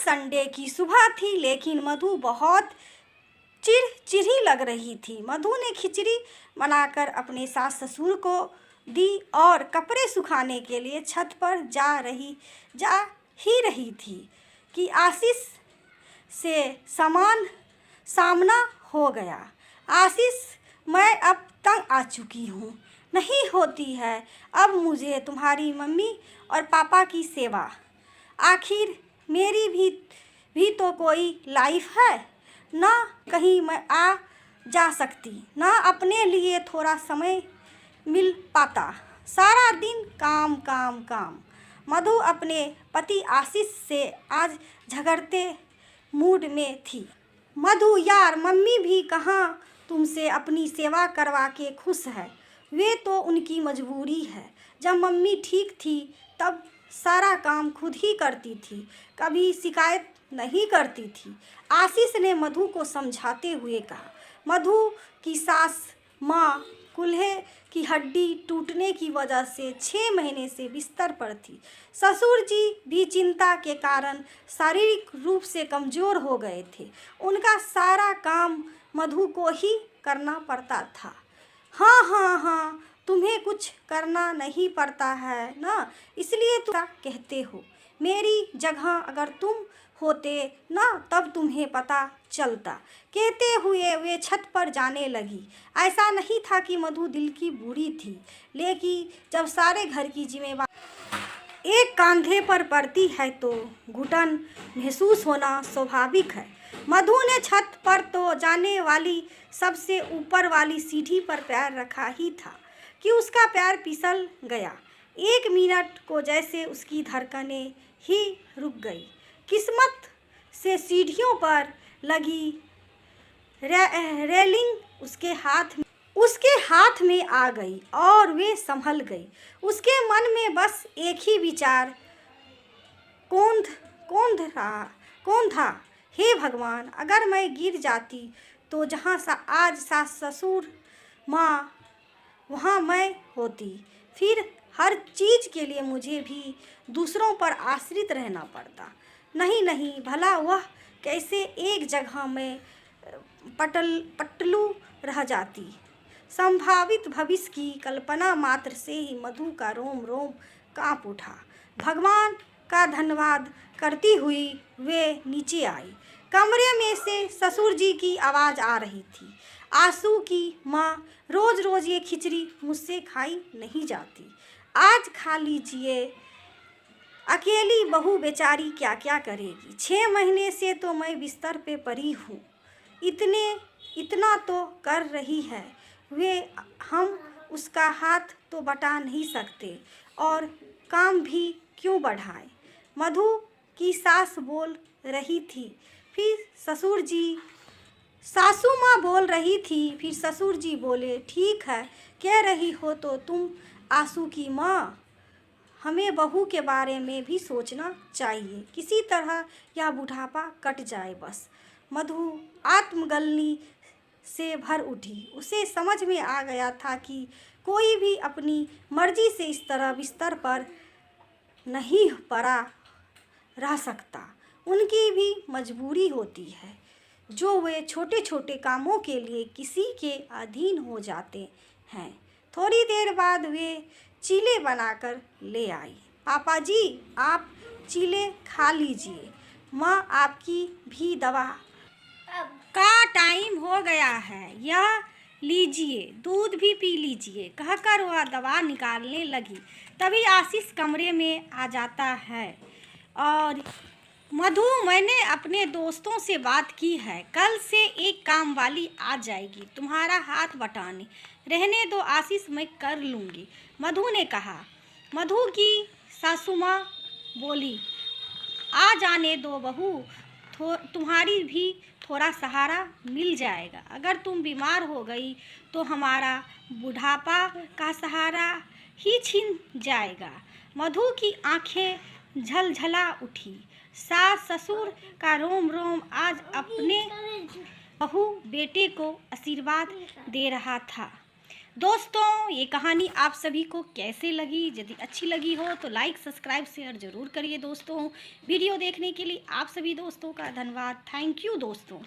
Sunday की सुबह थी, लेकिन मधु बहुत चिड़चिड़ी लग रही थी। मधु ने खिचड़ी बनाकर अपने सास ससुर को दी और कपड़े सुखाने के लिए छत पर जा ही रही थी कि आशीष से सामना हो गया। आशीष, मैं अब तंग आ चुकी हूँ, नहीं होती है अब मुझे तुम्हारी मम्मी और पापा की सेवा। आखिर मेरी भी तो कोई लाइफ है ना, कहीं मैं आ जा सकती, ना अपने लिए थोड़ा समय मिल पाता। सारा दिन काम काम काम। मधु अपने पति आशीष से आज झगड़ते मूड में थी। मधु यार, मम्मी भी कहाँ तुमसे अपनी सेवा करवा के खुश है, वे तो उनकी मजबूरी है। जब मम्मी ठीक थी तब सारा काम खुद ही करती थी, कभी शिकायत नहीं करती थी। आशीष ने मधु को समझाते हुए कहा। मधु की सास माँ कूल्हे की हड्डी टूटने की वजह से 6 महीने से बिस्तर पर थी। ससुर जी भी चिंता के कारण शारीरिक रूप से कमज़ोर हो गए थे। उनका सारा काम मधु को ही करना पड़ता था। हाँ हाँ हाँ, तुम्हें कुछ करना नहीं पड़ता है ना, इसलिए तुम कहते हो। मेरी जगह अगर तुम होते ना, तब तुम्हें पता चलता। कहते हुए वे छत पर जाने लगी। ऐसा नहीं था कि मधु दिल की बुरी थी, लेकिन जब सारे घर की जिम्मेवारी एक कंधे पर पड़ती है तो घुटन महसूस होना स्वाभाविक है। मधु ने छत पर तो जाने वाली सबसे ऊपर वाली सीढ़ी पर पैर रखा ही था कि उसका पैर फिसल गया। 1 मिनट को जैसे उसकी धड़कनें ही रुक गई। किस्मत से सीढ़ियों पर लगी रेलिंग उसके हाथ में आ गई और वे संभल गई। उसके मन में बस एक ही विचार कौन था, हे भगवान, अगर मैं गिर जाती तो जहाँ आज सास ससुर माँ, वहाँ मैं होती। फिर हर चीज़ के लिए मुझे भी दूसरों पर आश्रित रहना पड़ता। नहीं, भला वह कैसे एक जगह में पटलू रह जाती। संभावित भविष्य की कल्पना मात्र से ही मधु का रोम रोम कांप उठा। भगवान का धन्यवाद करती हुई वे नीचे आई। कमरे में से ससुर जी की आवाज़ आ रही थी। आंसू की माँ, रोज़ रोज़ ये खिचड़ी मुझसे खाई नहीं जाती, आज खा लीजिए। अकेली बहू बेचारी क्या क्या करेगी। 6 महीने से तो मैं बिस्तर पे पड़ी हूँ, इतना तो कर रही है वे, हम उसका हाथ तो बटा नहीं सकते और काम भी क्यों बढ़ाएं। मधु की सास बोल रही थी, फिर सासू माँ बोल रही थी, फिर ससुर जी बोले, ठीक है, कह रही हो तो तुम आंसू की माँ, हमें बहू के बारे में भी सोचना चाहिए। किसी तरह यह बुढ़ापा कट जाए बस। मधु आत्मग्लानि से भर उठी। उसे समझ में आ गया था कि कोई भी अपनी मर्जी से इस तरह बिस्तर पर नहीं पड़ा रह सकता। उनकी भी मजबूरी होती है, जो वे छोटे छोटे कामों के लिए किसी के अधीन हो जाते हैं। थोड़ी देर बाद वे चीले बनाकर ले आई। पापा जी, आप चीले खा लीजिए, माँ आपकी भी दवा का टाइम हो गया है, यह लीजिए, दूध भी पी लीजिए, कहकर वह दवा निकालने लगी। तभी आशीष कमरे में आ जाता है और मधु, मैंने अपने दोस्तों से बात की है, कल से एक काम वाली आ जाएगी तुम्हारा हाथ बटाने। रहने दो आशीष, मैं कर लूँगी, मधु ने कहा। मधु की सासू माँ बोली, आ जाने दो बहू, तुम्हारी भी थोड़ा सहारा मिल जाएगा। अगर तुम बीमार हो गई तो हमारा बुढ़ापा का सहारा ही छिन जाएगा। मधु की आंखें झलझला उठी। सास ससुर का रोम रोम आज अपने बहू बेटे को आशीर्वाद दे रहा था। दोस्तों ये कहानी आप सभी को कैसे लगी? यदि अच्छी लगी हो तो लाइक सब्सक्राइब शेयर ज़रूर करिए दोस्तों। वीडियो देखने के लिए आप सभी दोस्तों का धन्यवाद। थैंक यू दोस्तों।